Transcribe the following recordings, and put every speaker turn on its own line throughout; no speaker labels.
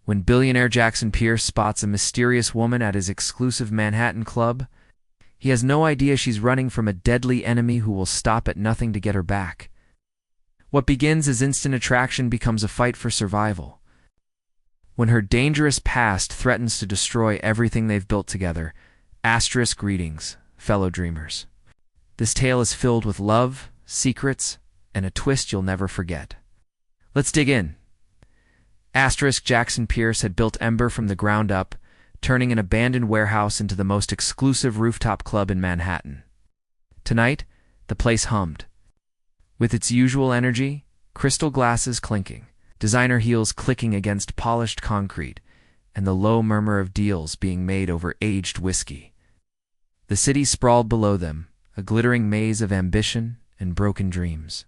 When billionaire Jackson Pierce spots a mysterious woman at his exclusive Manhattan club, he has no idea she's running from a deadly enemy who will stop at nothing to get her back. What begins as instant attraction becomes a fight for survival. When her dangerous past threatens to destroy everything they've built together, asterisk greetings, fellow dreamers. This tale is filled with love, secrets, and a twist you'll never forget. Let's dig in. Asterisk Jackson Pierce had built Ember from the ground up, turning an abandoned warehouse into the most exclusive rooftop club in Manhattan. Tonight, the place hummed. With its usual energy, crystal glasses clinking, designer heels clicking against polished concrete, and the low murmur of deals being made over aged whiskey. The city sprawled below them, a glittering maze of ambition and broken dreams.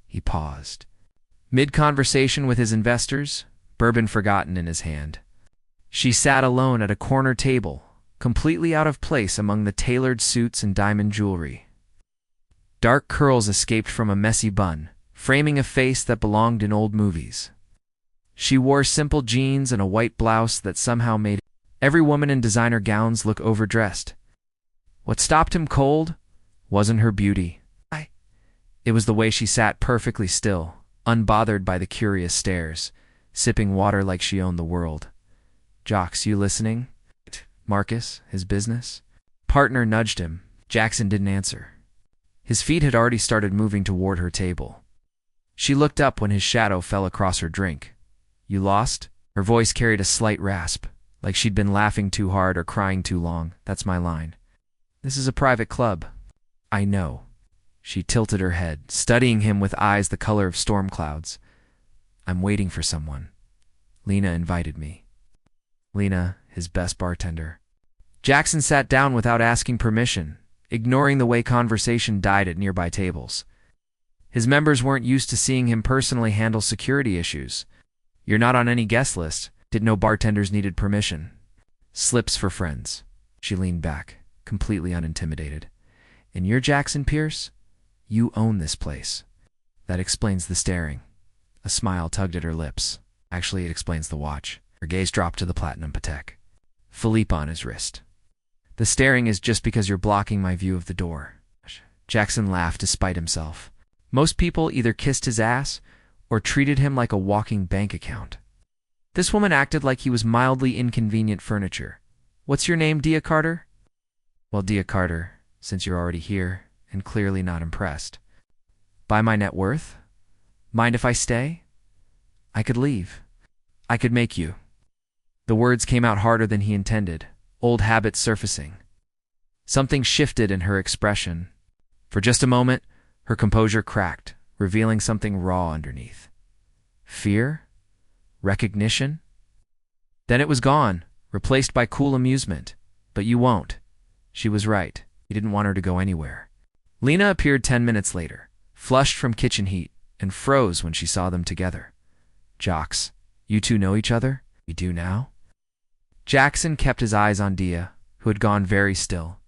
He paused. Mid-conversation with his investors, bourbon forgotten in his hand. She sat alone at a corner table, completely out of place among the tailored suits and diamond jewelry. Dark curls escaped from a messy bun, framing a face that belonged in old movies. She wore simple jeans and a white blouse that somehow made every woman in designer gowns look overdressed. What stopped him cold wasn't her beauty. It was the way she sat perfectly still, unbothered by the curious stares, sipping water like she owned the world. "Jocks, you listening?" Marcus, his business partner, nudged him. Jackson didn't answer. His feet had already started moving toward her table. She looked up when his shadow fell across her drink. "You lost?" Her voice carried a slight rasp, like she'd been laughing too hard or crying too long. "That's my line. This is a private club." "I know." She tilted her head, studying him with eyes the color of storm clouds. "I'm waiting for someone. Lena invited me." Lena, his best bartender. Jackson sat down without asking permission, ignoring the way conversation died at nearby tables. His members weren't used to seeing him personally handle security issues. "You're not on any guest list." Didn't know bartenders needed permission. "Slips for friends." She leaned back, completely unintimidated. "And you're Jackson Pierce? You own this place." "That explains the staring." A smile tugged at her lips. "Actually, it explains the watch." Her gaze dropped to the platinum Patek Philippe on his wrist. "The staring is just because you're blocking my view of the door." Jackson laughed despite himself. Most people either kissed his ass or treated him like a walking bank account. This woman acted like he was mildly inconvenient furniture. "What's your name, Dia Carter?" "Well, Dia Carter, since you're already here and clearly not impressed." "By my net worth? Mind if I stay?" "I could leave. I could make you." The words came out harder than he intended, old habits surfacing. Something shifted in her expression. For just a moment, her composure cracked, revealing something raw underneath. Fear? Recognition? Then it was gone, replaced by cool amusement. "But you won't." She was right. He didn't want her to go anywhere. Lena appeared 10 minutes later, flushed from kitchen heat, and froze when she saw them together. "Jocks, you two know each other?" "We do now." Jackson kept his eyes on Dia, who had gone very still.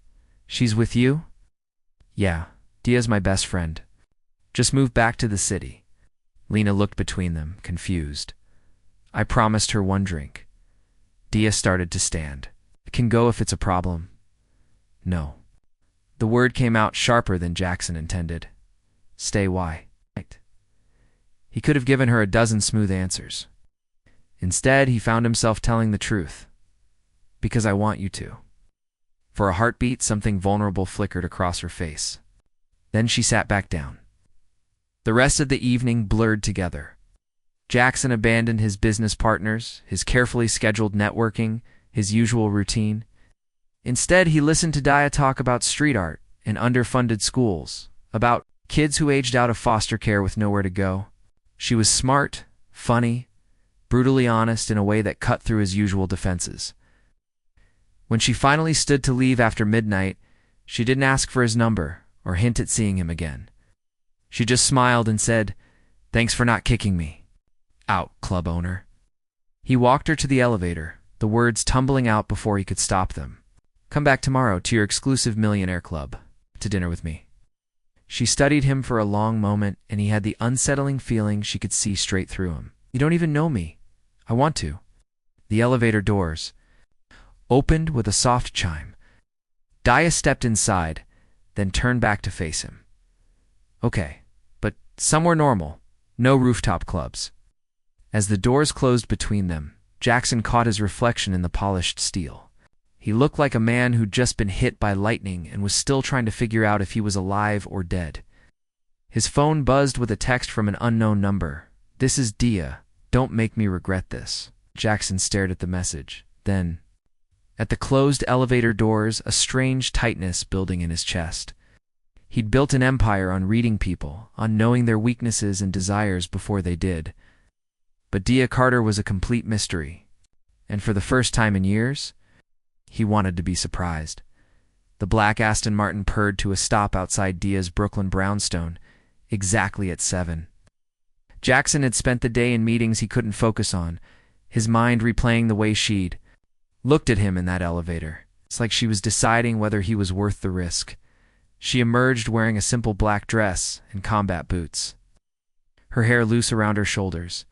"She's with you?" "Yeah, Dia's my best friend. Just moved back to the city." Lena looked between them, confused. "I promised her one drink." Dia started to stand. "I can go if it's a problem." "No." The word came out sharper than Jackson intended. "Stay, why?" He could have given her a dozen smooth answers. Instead, he found himself telling the truth. "Because I want you to." For a heartbeat, something vulnerable flickered across her face. Then she sat back down. The rest of the evening blurred together. Jackson abandoned his business partners, his carefully scheduled networking, his usual routine. Instead, he listened to Dia talk about street art and underfunded schools, about kids who aged out of foster care with nowhere to go. She was smart, funny, brutally honest in a way that cut through his usual defenses. When she finally stood to leave after midnight, she didn't ask for his number or hint at seeing him again. She just smiled and said, "Thanks for not kicking me out, club owner." He walked her to the elevator, the words tumbling out before he could stop them. "Come back tomorrow to your exclusive millionaire club, to dinner with me." She studied him for a long moment, and he had the unsettling feeling she could see straight through him. "You don't even know me." "I want to." The elevator doors opened with a soft chime. Dia stepped inside, then turned back to face him. Okay, but somewhere normal, no rooftop clubs. As the doors closed between them, Jackson caught his reflection in the polished steel. He looked like a man who'd just been hit by lightning and was still trying to figure out if he was alive or dead. His phone buzzed with a text from an unknown number. "This is Dia. Don't make me regret this." Jackson stared at the message. Then, at the closed elevator doors, a strange tightness building in his chest. He'd built an empire on reading people, on knowing their weaknesses and desires before they did. But Dia Carter was a complete mystery. And for the first time in years, he wanted to be surprised. The black Aston Martin purred to a stop outside Dia's Brooklyn brownstone, exactly at 7. Jackson had spent the day in meetings he couldn't focus on, his mind replaying the way she'd looked at him in that elevator. It's like she was deciding whether he was worth the risk. She emerged wearing a simple black dress and combat boots, her hair loose around her shoulders.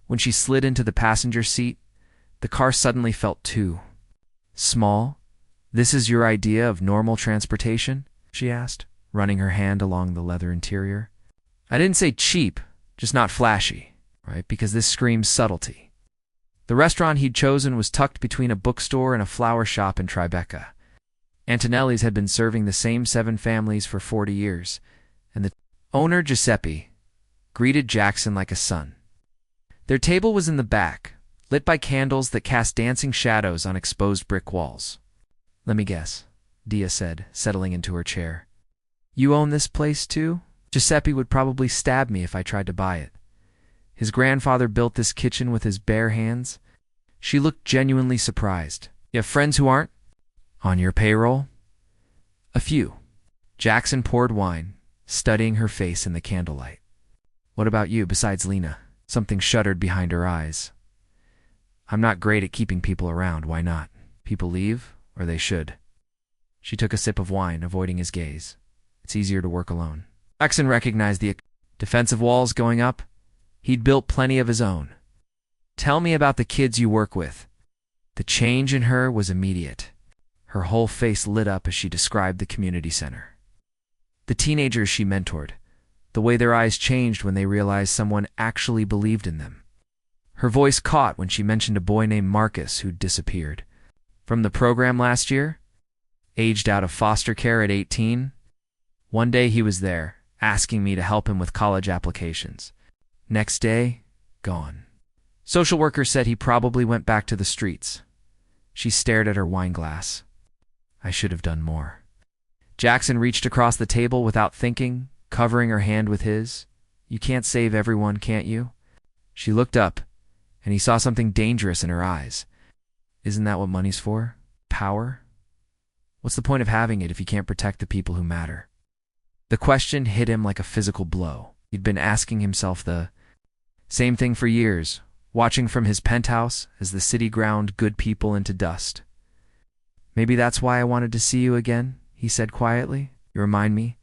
When she slid into the passenger seat, the car suddenly felt too small. "This is your idea of normal transportation?" she asked, running her hand along the leather interior. "I didn't say cheap, just not flashy, right? Because this screams subtlety." The restaurant he'd chosen was tucked between a bookstore and a flower shop in Tribeca. Antonelli's had been serving the same 7 families for 40 years, and the owner, Giuseppe, greeted Jackson like a son. Their table was in the back, lit by candles that cast dancing shadows on exposed brick walls. "Let me guess," Dia said, settling into her chair. "You own this place too?" "Giuseppe would probably stab me if I tried to buy it. His grandfather built this kitchen with his bare hands." She looked genuinely surprised. "You have friends who aren't on your payroll?" "A few." Jackson poured wine, studying her face in the candlelight. "What about you, besides Lena?" Something shuddered behind her eyes. "I'm not great at keeping people around. Why not? People leave, or they should." She took a sip of wine, avoiding his gaze. "It's easier to work alone." Jackson recognized the defensive walls going up. He'd built plenty of his own. "Tell me about the kids you work with." The change in her was immediate. Her whole face lit up as she described the community center. The teenagers she mentored, the way their eyes changed when they realized someone actually believed in them. Her voice caught when she mentioned a boy named Marcus who'd disappeared. From the program last year, aged out of foster care at 18. One day he was there, asking me to help him with college applications. Next day, gone. Social worker said he probably went back to the streets. She stared at her wine glass. I should have done more. Jackson reached across the table without thinking, covering her hand with his. "You can't save everyone, can't you?" She looked up, and he saw something dangerous in her eyes. "Isn't that what money's for? Power? What's the point of having it if you can't protect the people who matter?" The question hit him like a physical blow. He'd been asking himself the same thing for years, watching from his penthouse as the city ground good people into dust. "Maybe that's why I wanted to see you again," he said quietly. "You remind me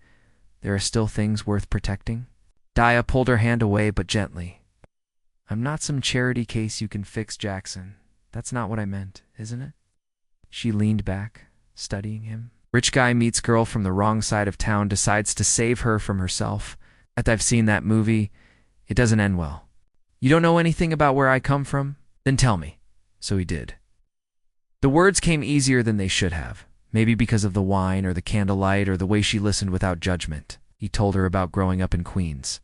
there are still things worth protecting." Dia pulled her hand away, but gently. "I'm not some charity case you can fix, Jackson. That's not what I meant, isn't it?" She leaned back, studying him. Rich guy meets girl from the wrong side of town, decides to save her from herself. I've seen that movie. It doesn't end well. "You don't know anything about where I come from? Then tell me." So he did. The words came easier than they should have, maybe because of the wine or the candlelight or the way she listened without judgment. He told her about growing up in Queens,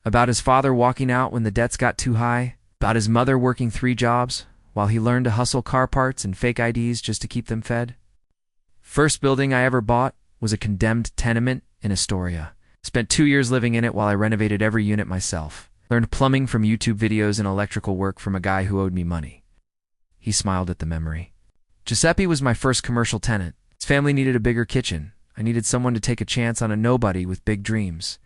about his father walking out when the debts got too high, about his mother working 3 jobs while he learned to hustle car parts and fake IDs just to keep them fed. "First building I ever bought was a condemned tenement in Astoria. Spent 2 years living in it while I renovated every unit myself. Learned plumbing from YouTube videos and electrical work from a guy who owed me money." He smiled at the memory. "Giuseppe was my first commercial tenant. His family needed a bigger kitchen. I needed someone to take a chance on a nobody with big dreams."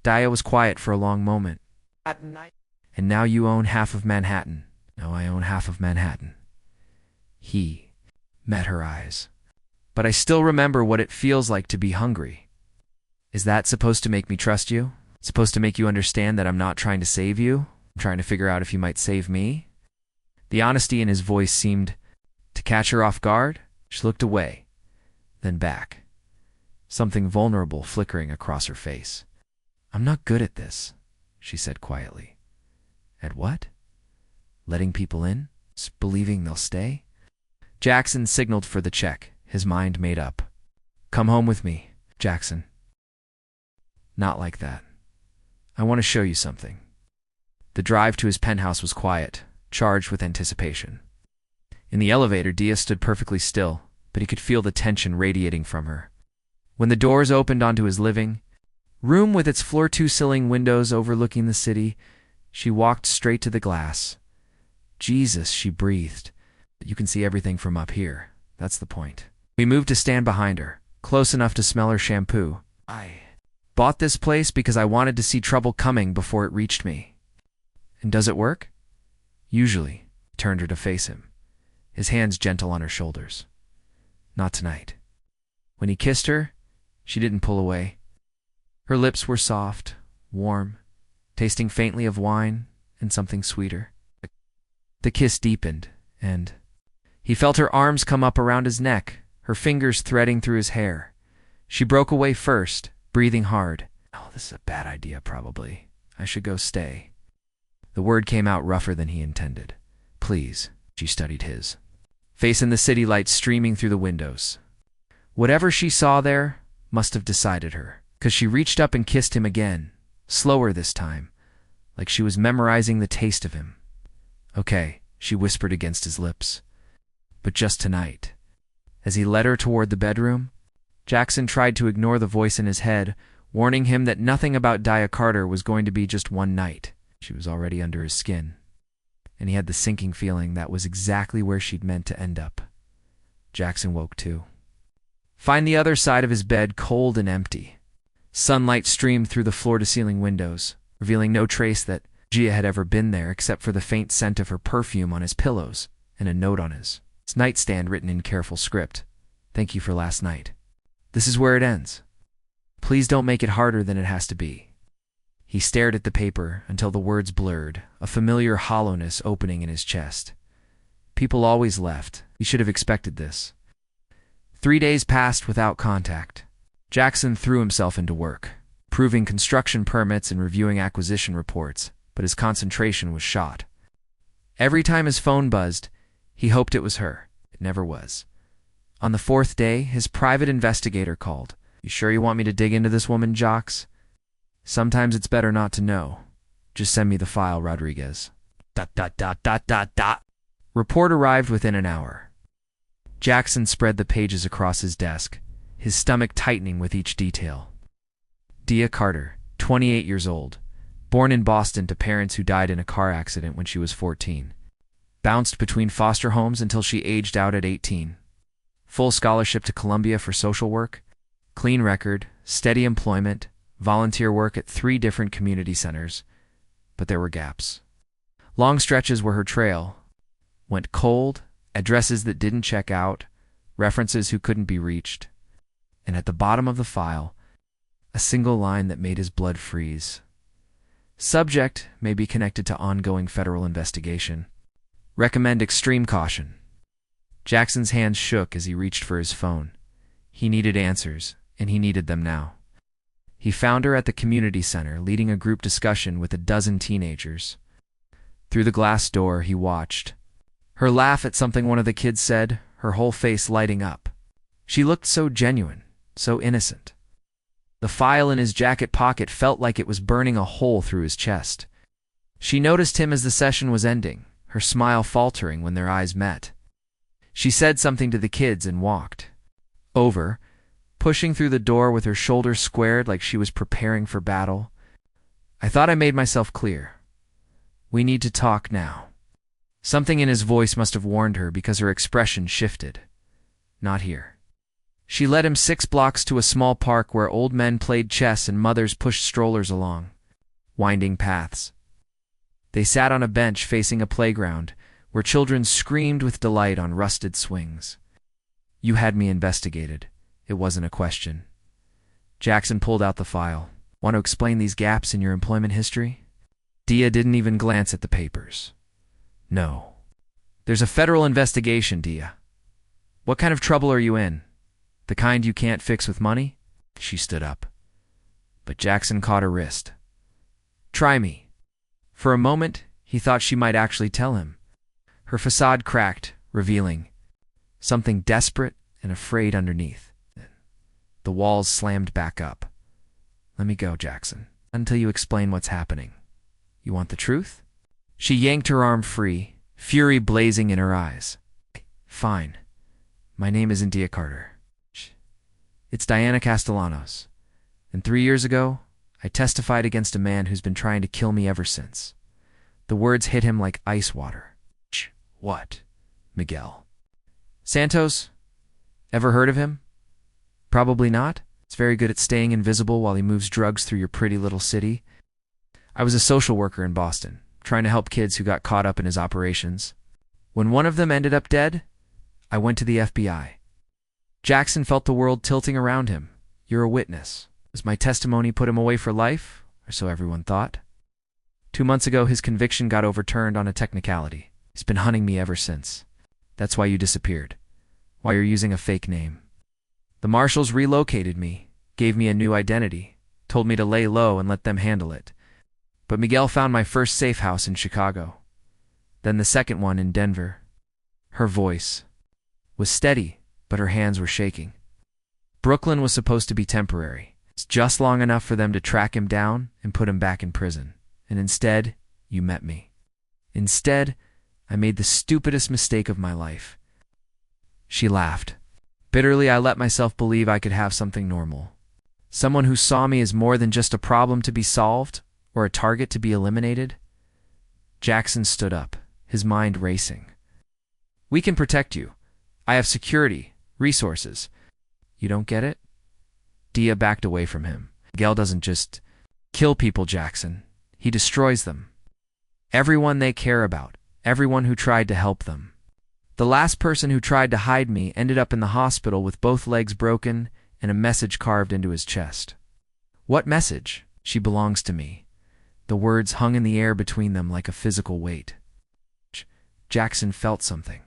Dia was quiet for a long moment. "At night. And now you own half of Manhattan." "No, I own half of Manhattan." He met her eyes. "But I still remember what it feels like to be hungry." "Is that supposed to make me trust you? Supposed to make you understand that I'm not trying to save you? I'm trying to figure out if you might save me?" The honesty in his voice seemed to catch her off guard. She looked away, then back, something vulnerable flickering across her face. "I'm not good at this," she said quietly. "At what? Letting people in? Believing they'll stay?" Jackson signaled for the check, his mind made up. "Come home with me, Jackson." "Not like that. I want to show you something." The drive to his penthouse was quiet, charged with anticipation. In the elevator, Dia stood perfectly still, but he could feel the tension radiating from her. When the doors opened onto his living room with its floor-to-ceiling windows overlooking the city, she walked straight to the glass. "Jesus," she breathed. "You can see everything from up here. That's the point." We moved to stand behind her, close enough to smell her shampoo. "I bought this place because I wanted to see trouble coming before it reached me." "And does it work?" "Usually." He turned her to face him, his hands gentle on her shoulders. "Not tonight." When he kissed her, she didn't pull away. Her lips were soft, warm, tasting faintly of wine and something sweeter. The kiss deepened, and he felt her arms come up around his neck, her fingers threading through his hair. She broke away first, breathing hard. "Oh, this is a bad idea, probably. I should go stay." The word came out rougher than he intended. "Please." She studied his face in the city lights streaming through the windows. Whatever she saw there must have decided her, because she reached up and kissed him again, slower this time, like she was memorizing the taste of him. "Okay," she whispered against his lips. "But just tonight." As he led her toward the bedroom, Jackson tried to ignore the voice in his head, warning him that nothing about Dia Carter was going to be just one night. She was already under his skin, and he had the sinking feeling that was exactly where she'd meant to end up. Jackson woke too. Find the other side of his bed cold and empty. Sunlight streamed through the floor-to-ceiling windows, revealing no trace that Gia had ever been there except for the faint scent of her perfume on his pillows and a note on his nightstand written in careful script. "Thank you for last night. This is where it ends. Please don't make it harder than it has to be." He stared at the paper until the words blurred, a familiar hollowness opening in his chest. People always left. He should have expected this. 3 days passed without contact. Jackson threw himself into work, proving construction permits and reviewing acquisition reports, but his concentration was shot. Every time his phone buzzed, he hoped it was her. It never was. On the 4th day, his private investigator called. "You sure you want me to dig into this woman, Jocks?" "Sometimes it's better not to know. Just send me the file, Rodriguez." ... Report arrived within an hour. Jackson spread the pages across his desk, his stomach tightening with each detail. Dia Carter, 28 years old, born in Boston to parents who died in a car accident when she was 14. Bounced between foster homes until she aged out at 18. Full scholarship to Columbia for social work. Clean record, steady employment, volunteer work at 3 different community centers. But there were gaps. Long stretches where her trail went cold, addresses that didn't check out, references who couldn't be reached. And at the bottom of the file, a single line that made his blood freeze. Subject may be connected to ongoing federal investigation. Recommend extreme caution. Jackson's hands shook as he reached for his phone. He needed answers, and he needed them now. He found her at the community center, leading a group discussion with a dozen teenagers. Through the glass door, he watched her laugh at something one of the kids said, her whole face lighting up. She looked so genuine, so innocent. The file in his jacket pocket felt like it was burning a hole through his chest. She noticed him as the session was ending, her smile faltering when their eyes met. She said something to the kids and walked over, pushing through the door with her shoulders squared like she was preparing for battle. "I thought I made myself clear. We need to talk now." Something in his voice must have warned her because her expression shifted. "Not here." She led him 6 blocks to a small park where old men played chess and mothers pushed strollers along. Winding paths. They sat on a bench facing a playground where children screamed with delight on rusted swings. "You had me investigated. It wasn't a question." Jackson pulled out the file. "Want to explain these gaps in your employment history?" Dia didn't even glance at the papers. "No." There's a federal investigation, Dia. What kind of trouble are you in? The kind you can't fix with money? She stood up. But Jackson caught her wrist. Try me. For a moment, he thought she might actually tell him. Her facade cracked, revealing something desperate and afraid underneath. The walls slammed back up. Let me go, Jackson, until you explain what's happening. You want the truth? She yanked her arm free, fury blazing in her eyes. Fine. My name isn't Dia Carter. It's Diana Castellanos. And 3 years ago, I testified against a man who's been trying to kill me ever since. The words hit him like ice water. What? Miguel. Santos? Ever heard of him? Probably not. He's very good at staying invisible while he moves drugs through your pretty little city. I was a social worker in Boston, trying to help kids who got caught up in his operations. When one of them ended up dead, I went to the FBI. Jackson felt the world tilting around him. You're a witness. Was my testimony put him away for life? Or so everyone thought. 2 months ago, his conviction got overturned on a technicality. He's been hunting me ever since. That's why you disappeared. Why you're using a fake name. The marshals relocated me, gave me a new identity, told me to lay low and let them handle it. But Miguel found my first safe house in Chicago. Then the second one in Denver. Her voice was steady, but her hands were shaking. Brooklyn was supposed to be temporary. It's just long enough for them to track him down and put him back in prison. And instead, you met me. Instead, I made the stupidest mistake of my life. She laughed. Bitterly, I let myself believe I could have something normal. Someone who saw me as more than just a problem to be solved or a target to be eliminated. Jackson stood up, his mind racing. We can protect you. I have security, resources. You don't get it? Dia backed away from him. Miguel doesn't just kill people, Jackson. He destroys them. Everyone they care about. Everyone who tried to help them. The last person who tried to hide me ended up in the hospital with both legs broken and a message carved into his chest. What message? She belongs to me. The words hung in the air between them like a physical weight. Jackson felt something.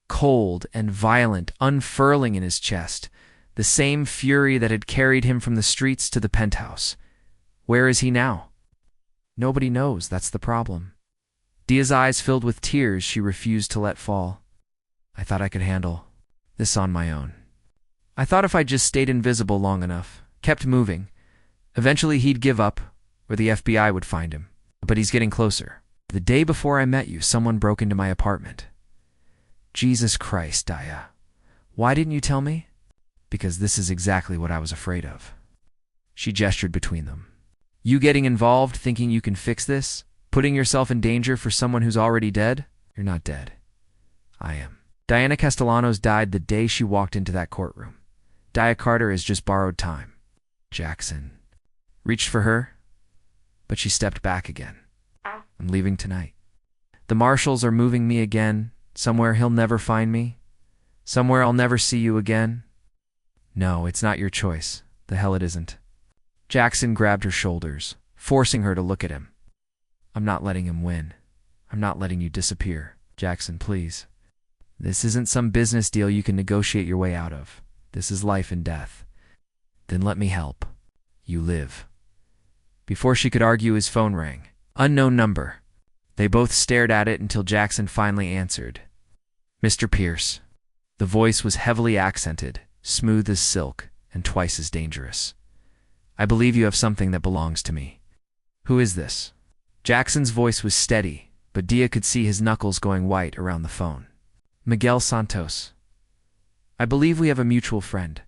Cold and violent, unfurling in his chest. The same fury that had carried him from the streets to the penthouse. Where is he now? Nobody knows, that's the problem. Dia's eyes filled with tears she refused to let fall. I thought I could handle this on my own. I thought if I just stayed invisible long enough, kept moving, eventually he'd give up, or the FBI would find him. But he's getting closer. The day before I met you, someone broke into my apartment. Jesus Christ, Dia. Why didn't you tell me? Because this is exactly what I was afraid of. She gestured between them. You getting involved, thinking you can fix this? Putting yourself in danger for someone who's already dead? You're not dead. I am. Diana Castellanos died the day she walked into that courtroom. Dia Carter has just borrowed time. Jackson reached for her, but she stepped back again. I'm leaving tonight. The marshals are moving me again, somewhere he'll never find me, somewhere I'll never see you again. No, it's not your choice. The hell it isn't. Jackson grabbed her shoulders, forcing her to look at him. I'm not letting him win. I'm not letting you disappear. Jackson, please. This isn't some business deal you can negotiate your way out of. This is life and death. Then let me help. You live. Before she could argue, his phone rang. Unknown number. They both stared at it until Jackson finally answered. Mr. Pierce. The voice was heavily accented, smooth as silk, and twice as dangerous. I believe you have something that belongs to me. Who is this? Jackson's voice was steady, but Dia could see his knuckles going white around the phone. Miguel Santos. I believe we have a mutual friend.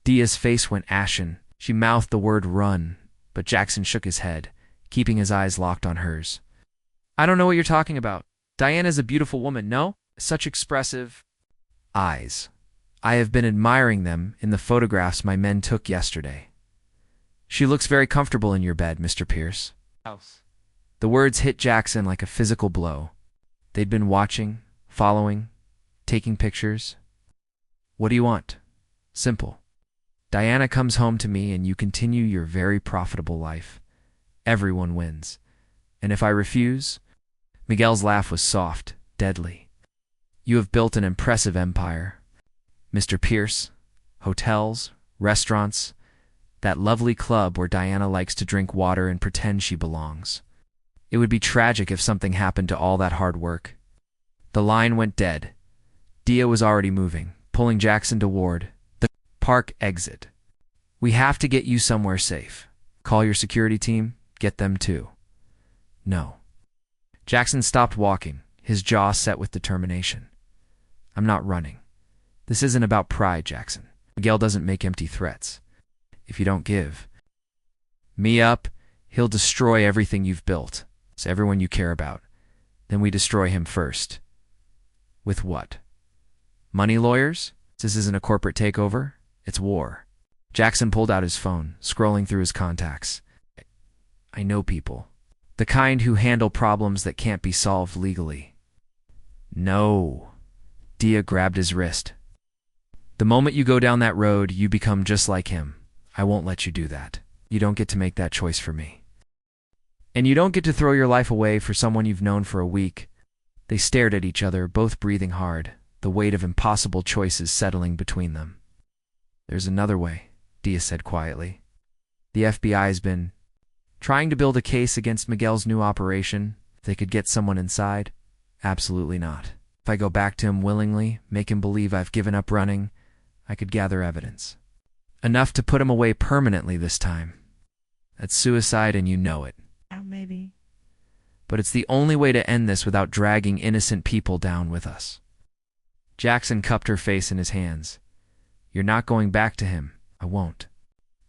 Dia's face went ashen. She mouthed the word run, but Jackson shook his head, keeping his eyes locked on hers. I don't know what you're talking about. Diana's a beautiful woman, no? Such expressive eyes. I have been admiring them in the photographs my men took yesterday. She looks very comfortable in your bed, Mr. Pierce. The words hit Jackson like a physical blow. They'd been watching, following, taking pictures. What do you want? Simple. Diana comes home to me and you continue your very profitable life. Everyone wins. And if I refuse? Miguel's laugh was soft, deadly. You have built an impressive empire. Mr. Pierce, hotels, restaurants, that lovely club where Diana likes to drink water and pretend she belongs. It would be tragic if something happened to all that hard work. The line went dead. Dia was already moving, pulling Jackson toward the park exit. We have to get you somewhere safe. Call your security team, get them too. No. Jackson stopped walking, his jaw set with determination. I'm not running. This isn't about pride, Jackson. Miguel doesn't make empty threats. If you don't give me up, he'll destroy everything you've built. It's everyone you care about. Then we destroy him first. With what? Money lawyers? This isn't a corporate takeover. It's war. Jackson pulled out his phone, scrolling through his contacts. I know people. The kind who handle problems that can't be solved legally. No. Dia grabbed his wrist. The moment you go down that road, you become just like him. I won't let you do that. You don't get to make that choice for me. And you don't get to throw your life away for someone you've known for a week. They stared at each other, both breathing hard, the weight of impossible choices settling between them. There's another way, Dia said quietly. The FBI has been trying to build a case against Miguel's new operation. If they could get someone inside? Absolutely not. If I go back to him willingly, make him believe I've given up running, I could gather evidence. Enough to put him away permanently this time. That's suicide and you know it.
Maybe.
But it's the only way to end this without dragging innocent people down with us. Jackson cupped her face in his hands. You're not going back to him. I won't.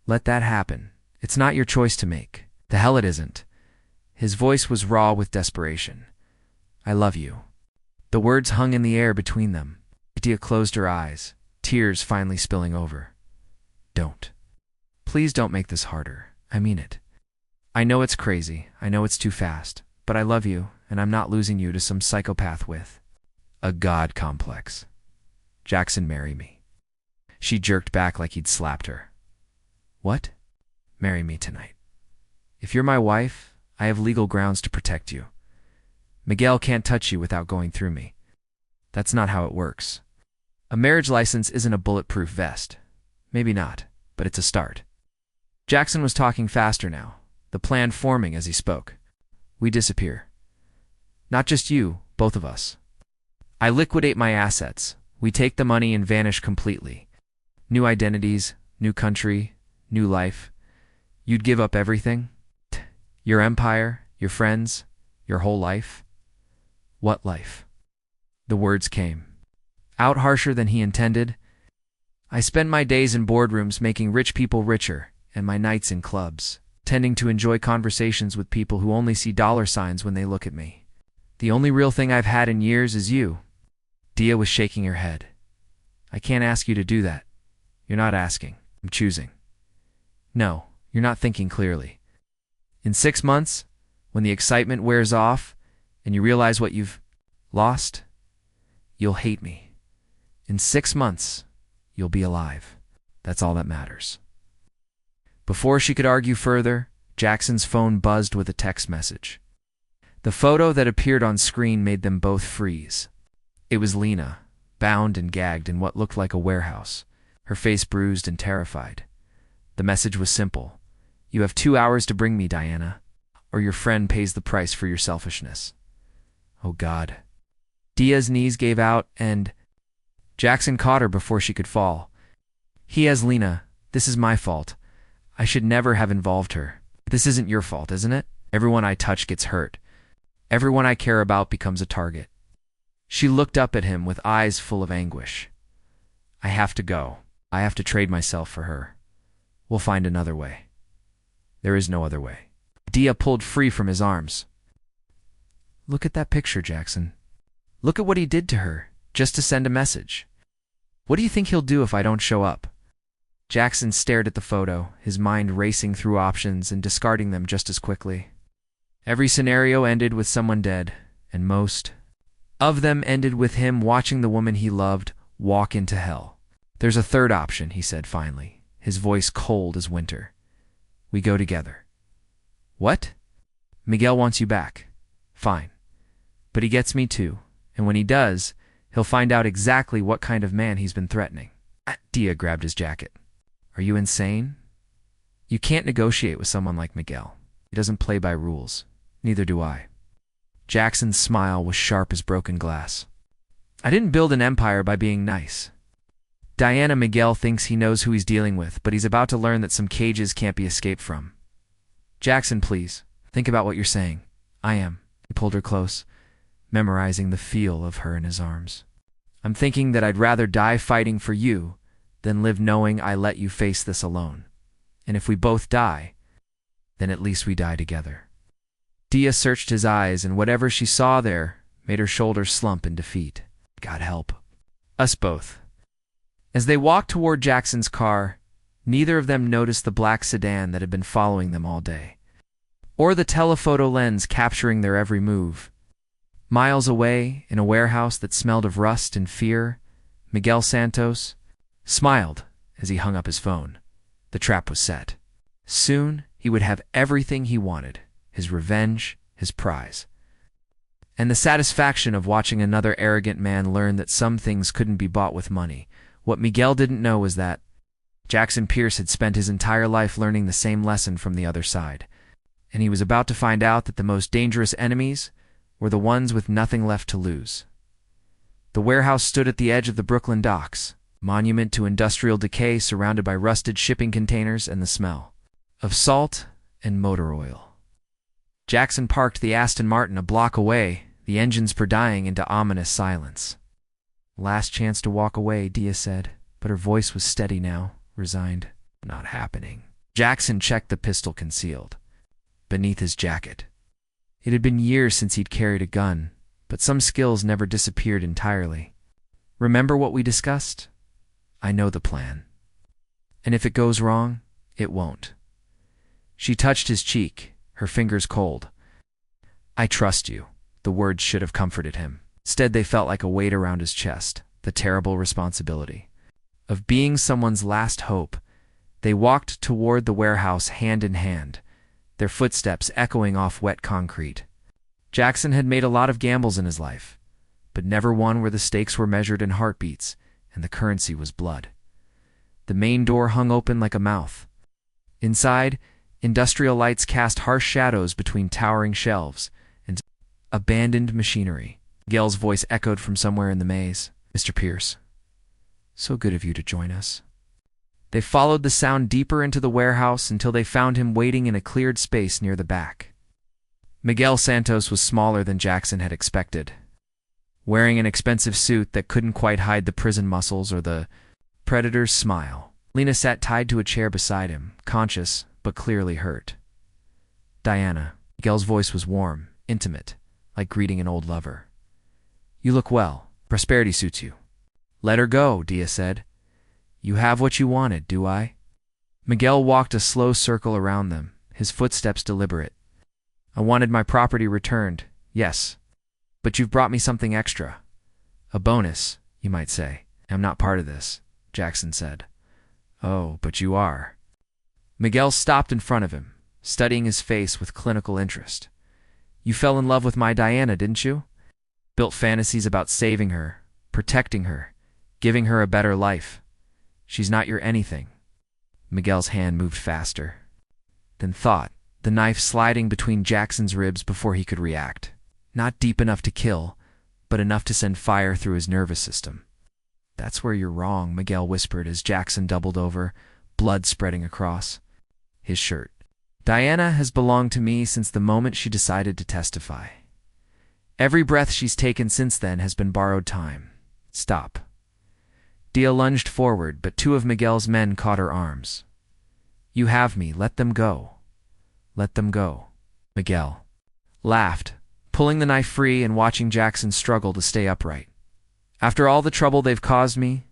Let that happen. It's not your choice to make. The hell it isn't. His voice was raw with desperation. I love you. The words hung in the air between them. Dia closed her eyes, tears finally spilling over. Don't. Please don't make this harder. I mean it. I know it's crazy. I know it's too fast. But I love you, and I'm not losing you to some psychopath with a god complex. Jackson, marry me. She jerked back like he'd slapped her. What? Marry me tonight. If you're my wife, I have legal grounds to protect you. Miguel can't touch you without going through me. That's not how it works. A marriage license isn't a bulletproof vest. Maybe not, but it's a start. Jackson was talking faster now, the plan forming as he spoke. We disappear. Not just you, both of us. I liquidate my assets. We take the money and vanish completely. New identities, new country, new life. You'd give up everything? Your empire, your friends, your whole life? What life? The words came. Out harsher than he intended. I spend my days in boardrooms making rich people richer, and my nights in clubs, tending to enjoy conversations with people who only see dollar signs when they look at me. The only real thing I've had in years is you. Dia was shaking her head. I can't ask you to do that. You're not asking. I'm choosing. No, you're not thinking clearly. In 6 months, when the excitement wears off and you realize what you've lost, you'll hate me. In 6 months, you'll be alive. That's all that matters. Before she could argue further, Jackson's phone buzzed with a text message. The photo that appeared on screen made them both freeze. It was Lena, bound and gagged in what looked like a warehouse, her face bruised and terrified. The message was simple. You have 2 hours to bring me, Diana, or your friend pays the price for your selfishness. Oh, God. Dia's knees gave out, and Jackson caught her before she could fall. He has Lena. This is my fault. I should never have involved her. This isn't your fault, isn't it? Everyone I touch gets hurt. Everyone I care about becomes a target. She looked up at him with eyes full of anguish. I have to go. I have to trade myself for her. We'll find another way. There is no other way. Dia pulled free from his arms. Look at that picture, Jackson. Look at what he did to her, just to send a message. What do you think he'll do if I don't show up? Jackson stared at the photo, his mind racing through options and discarding them just as quickly. Every scenario ended with someone dead, and most of them ended with him watching the woman he loved walk into hell. There's a third option, he said finally, his voice cold as winter. We go together. What? Miguel wants you back. Fine. But he gets me too, and when he does, he'll He'll find out exactly what kind of man he's been threatening. Dia grabbed his jacket. Are you insane? You can't negotiate with someone like Miguel. He doesn't play by rules. Neither do I. Jackson's smile was sharp as broken glass. I didn't build an empire by being nice. Diana, Miguel thinks he knows who he's dealing with, but he's about to learn that some cages can't be escaped from. Jackson, please, think about what you're saying. I am. He pulled her close, memorizing the feel of her in his arms. I'm thinking that I'd rather die fighting for you than live knowing I let you face this alone. And if we both die, then at least we die together. Dia searched his eyes, and whatever she saw there made her shoulders slump in defeat. God help us both. As they walked toward Jackson's car, neither of them noticed the black sedan that had been following them all day, or the telephoto lens capturing their every move. Miles away, in a warehouse that smelled of rust and fear, Miguel Santos smiled as he hung up his phone. The trap was set. Soon, he would have everything he wanted, his revenge, his prize, and the satisfaction of watching another arrogant man learn that some things couldn't be bought with money. What Miguel didn't know was that Jackson Pierce had spent his entire life learning the same lesson from the other side, and he was about to find out that the most dangerous enemies were the ones with nothing left to lose. The warehouse stood at the edge of the Brooklyn docks, monument to industrial decay surrounded by rusted shipping containers and the smell of salt and motor oil. Jackson parked the Aston Martin a block away, the engines dying into ominous silence. Last chance to walk away, Dia said, but her voice was steady now, resigned. Not happening. Jackson checked the pistol concealed beneath his jacket. It had been years since he'd carried a gun, but some skills never disappeared entirely. Remember what we discussed? I know the plan. And if it goes wrong, it won't. She touched his cheek, her fingers cold. I trust you. The words should have comforted him. Instead, they felt like a weight around his chest, the terrible responsibility of being someone's last hope. They walked toward the warehouse hand in hand, their footsteps echoing off wet concrete. Jackson had made a lot of gambles in his life, but never one where the stakes were measured in heartbeats and the currency was blood. The main door hung open like a mouth. Inside, industrial lights cast harsh shadows between towering shelves and abandoned machinery. Miguel's voice echoed from somewhere in the maze. Mr. Pierce, so good of you to join us. They followed the sound deeper into the warehouse until they found him waiting in a cleared space near the back. Miguel Santos was smaller than Jackson had expected, wearing an expensive suit that couldn't quite hide the prison muscles or the predator's smile. Lena sat tied to a chair beside him, conscious but clearly hurt. Diana. Miguel's voice was warm, intimate, like greeting an old lover. You look well. Prosperity suits you. Let her go, Dia said. You have what you wanted, do I? Miguel walked a slow circle around them, his footsteps deliberate. I wanted my property returned, yes. But you've brought me something extra. A bonus, you might say. I'm not part of this, Jackson said. Oh, but you are. Miguel stopped in front of him, studying his face with clinical interest. You fell in love with my Diana, didn't you? Built fantasies about saving her, protecting her, giving her a better life. She's not your anything. Miguel's hand moved faster. Then thought, the knife sliding between Jackson's ribs before he could react. Not deep enough to kill, but enough to send fire through his nervous system. That's where you're wrong, Miguel whispered as Jackson doubled over, blood spreading across his shirt. Diana has belonged to me since the moment she decided to testify. Every breath she's taken since then has been borrowed time. Stop. Dia lunged forward, but two of Miguel's men caught her arms. You have me. Let them go. Let them go. Miguel laughed, pulling the knife free and watching Jackson struggle to stay upright. After all the trouble they've caused me?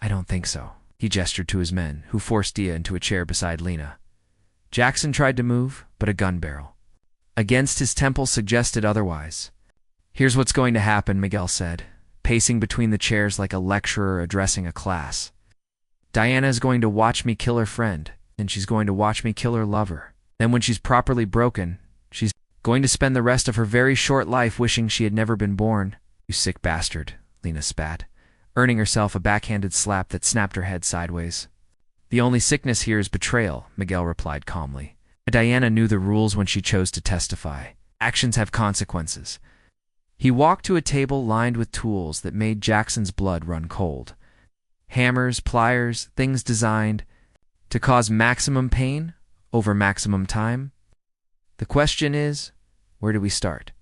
I don't think so. He gestured to his men, who forced Dia into a chair beside Lena. Jackson tried to move, but a gun barrel against his temple suggested otherwise. Here's what's going to happen, Miguel said, pacing between the chairs like a lecturer addressing a class. Diana is going to watch me kill her friend, and she's going to watch me kill her lover. Then when she's properly broken, she's going to spend the rest of her very short life wishing she had never been born. You sick bastard, Lena spat, earning herself a backhanded slap that snapped her head sideways. The only sickness here is betrayal, Miguel replied calmly. Diana knew the rules when she chose to testify. Actions have consequences. He walked to a table lined with tools that made Jackson's blood run cold. Hammers, pliers, things designed to cause maximum pain over maximum time. The question is, where do we start?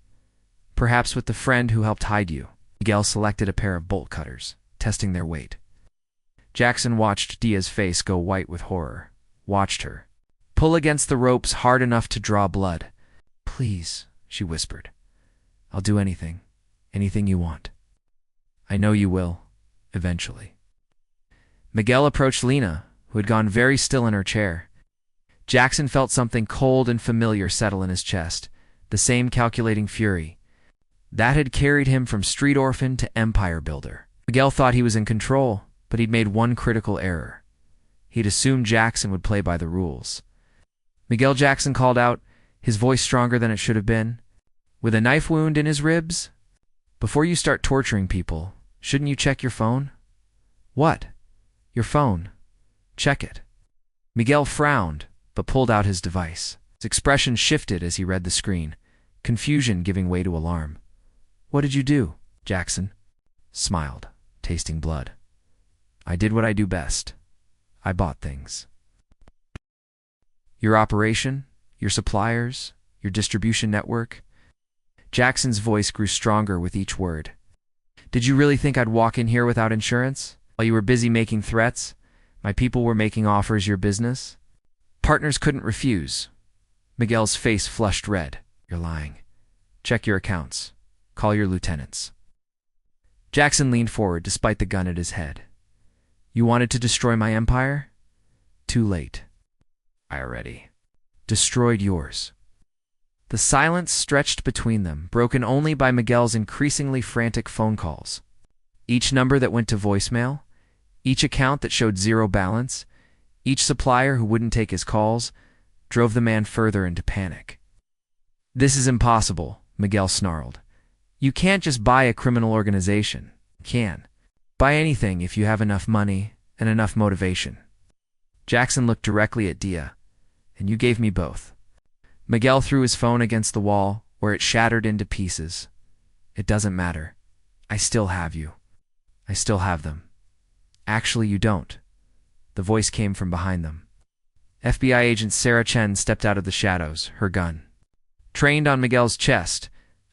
Perhaps with the friend who helped hide you. Miguel selected a pair of bolt cutters, testing their weight. Jackson watched Dia's face go white with horror. Watched her pull against the ropes hard enough to draw blood. Please, she whispered. I'll do anything. Anything you want. I know you will, eventually. Miguel approached Lena, who had gone very still in her chair. Jackson felt something cold and familiar settle in his chest, the same calculating fury. That had carried him from street orphan to empire builder. Miguel thought he was in control, but he'd made one critical error. He'd assumed Jackson would play by the rules. Miguel, Jackson called out, his voice stronger than it should have been. With a knife wound in his ribs? Before you start torturing people, shouldn't you check your phone? What? Your phone. Check it. Miguel frowned, but pulled out his device. His expression shifted as he read the screen, confusion giving way to alarm. What did you do? Jackson smiled, tasting blood. I did what I do best. I bought things. Your operation, your suppliers, your distribution network. Jackson's voice grew stronger with each word. Did you really think I'd walk in here without insurance? While you were busy making threats, my people were making offers your business? Partners couldn't refuse. Miguel's face flushed red. You're lying. Check your accounts. Call your lieutenants. Jackson leaned forward despite the gun at his head. You wanted to destroy my empire? Too late. I already destroyed yours. The silence stretched between them, broken only by Miguel's increasingly frantic phone calls. Each number that went to voicemail, each account that showed zero balance, each supplier who wouldn't take his calls, drove the man further into panic. This is impossible, Miguel snarled. You can't just buy a criminal organization. You can. Buy anything if you have enough money and enough motivation. Jackson looked directly at Dia. And you gave me both. Miguel threw his phone against the wall, where it shattered into pieces. It doesn't matter. I still have you. I still have them. Actually, you don't. The voice came from behind them. FBI agent Sarah Chen stepped out of the shadows, her gun trained on Miguel's chest,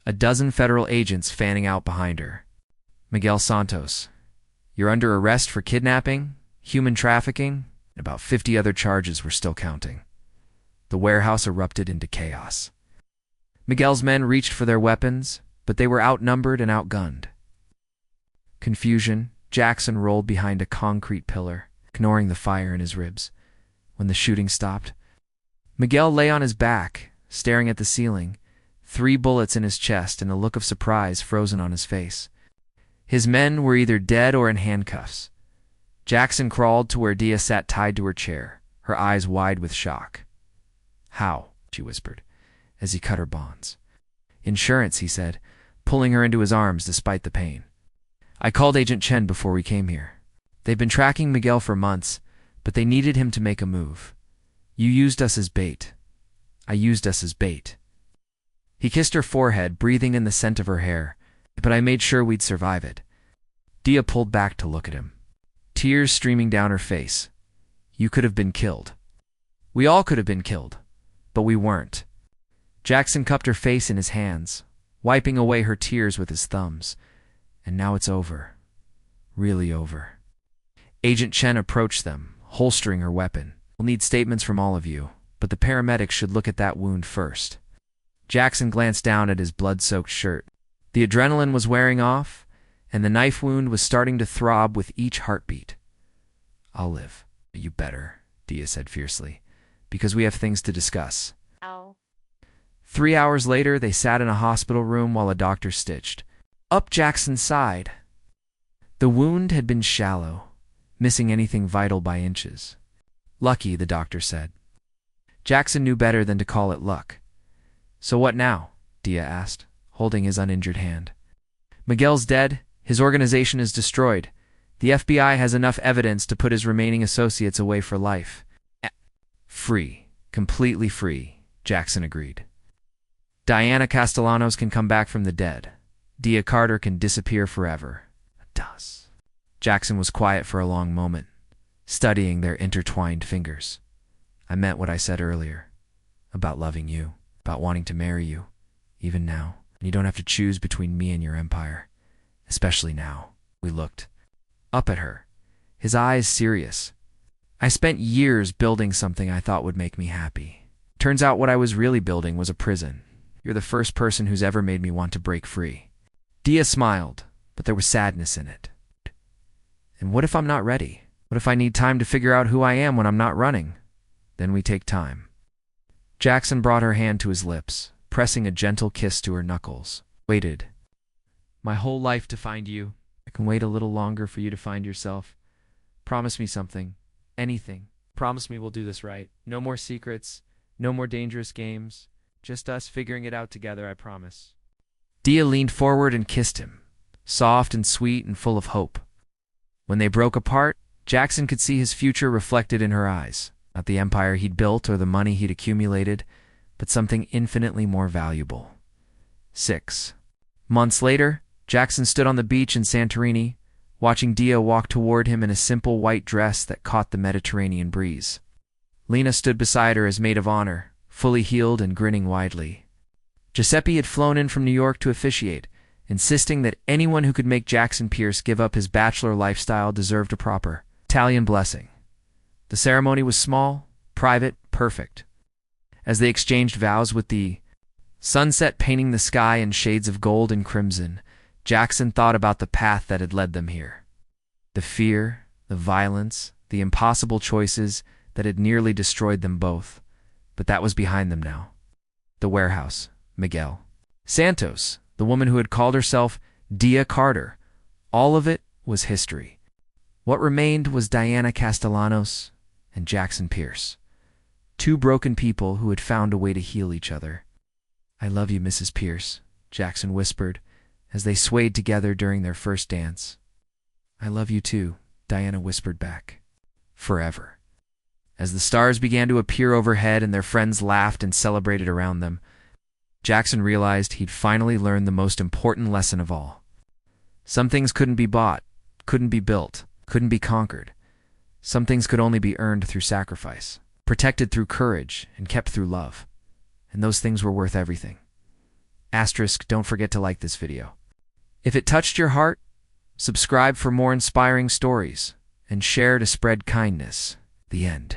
a dozen federal agents fanning out behind her. Miguel Santos, you're under arrest for kidnapping, human trafficking, and about 50 other charges we're still counting. The warehouse erupted into chaos. Miguel's men reached for their weapons, but they were outnumbered and outgunned. Confusion, Jackson rolled behind a concrete pillar, ignoring the fire in his ribs. When the shooting stopped, Miguel lay on his back, staring at the ceiling, 3 bullets in his chest and a look of surprise frozen on his face. His men were either dead or in handcuffs. Jackson crawled to where Dia sat tied to her chair, her eyes wide with shock. How? She whispered, as he cut her bonds. Insurance, he said, pulling her into his arms despite the pain. I called Agent Chen before we came here. They've been tracking Miguel for months, but they needed him to make a move. You used us as bait. I used us as bait. He kissed her forehead, breathing in the scent of her hair, but I made sure we'd survive it. Dia pulled back to look at him, tears streaming down her face. You could have been killed. We all could have been killed, but we weren't. Jackson cupped her face in his hands, wiping away her tears with his thumbs. And now it's over. Really over. Agent Chen approached them, holstering her weapon. We'll need statements from all of you, but the paramedics should look at that wound first. Jackson glanced down at his blood-soaked shirt. The adrenaline was wearing off, and the knife wound was starting to throb with each heartbeat. I'll live. You better, Dia said fiercely, because we have things to discuss.
Ow.
3 hours later, they sat in a hospital room while a doctor stitched up Jackson's side. The wound had been shallow, missing anything vital by inches. Lucky, the doctor said. Jackson knew better than to call it luck. So what now? Dia asked, holding his uninjured hand. Miguel's dead, His organization is destroyed. The FBI has enough evidence to put his remaining associates away for life. Free. Completely free, Jackson agreed. Diana Castellanos can come back from the dead. Dia Carter can disappear forever. Does. Jackson was quiet for a long moment, studying their intertwined fingers. I meant what I said earlier, about loving you, about wanting to marry you, even now. And you don't have to choose between me and your empire, especially now. We looked up at her, his eyes serious. I spent years building something I thought would make me happy. Turns out what I was really building was a prison. You're the first person who's ever made me want to break free. Dia smiled, but there was sadness in it. And what if I'm not ready? What if I need time to figure out who I am when I'm not running? Then we take time. Jackson brought her hand to his lips, pressing a gentle kiss to her knuckles. Waited. My whole life to find you. I can wait a little longer for you to find yourself. Promise me something. Anything. Promise me we'll do this right. No more secrets. No more dangerous games. Just us figuring it out together, I promise. Dia leaned forward and kissed him, soft and sweet and full of hope. When they broke apart, Jackson could see his future reflected in her eyes. Not the empire he'd built or the money he'd accumulated, but something infinitely more valuable. 6 months later, Jackson stood on the beach in Santorini, watching Dia walk toward him in a simple white dress that caught the Mediterranean breeze. Lena stood beside her as maid of honor, fully healed and grinning widely. Giuseppe had flown in from New York to officiate, insisting that anyone who could make Jackson Pierce give up his bachelor lifestyle deserved a proper Italian blessing. The ceremony was small, private, perfect. As they exchanged vows with the sunset painting the sky in shades of gold and crimson, Jackson thought about the path that had led them here. The fear, the violence, the impossible choices that had nearly destroyed them both. But that was behind them now. The warehouse, Miguel. Santos, the woman who had called herself Dia Carter. All of it was history. What remained was Diana Castellanos and Jackson Pierce. Two broken people who had found a way to heal each other. I love you, Mrs. Pierce, Jackson whispered as they swayed together during their first dance. I love you too, Diana whispered back. Forever. As the stars began to appear overhead and their friends laughed and celebrated around them, Jackson realized he'd finally learned the most important lesson of all. Some things couldn't be bought, couldn't be built, couldn't be conquered. Some things could only be earned through sacrifice, protected through courage, and kept through love. And those things were worth everything. Asterisk, don't forget to like this video. If it touched your heart, subscribe for more inspiring stories, and share to spread kindness. The end.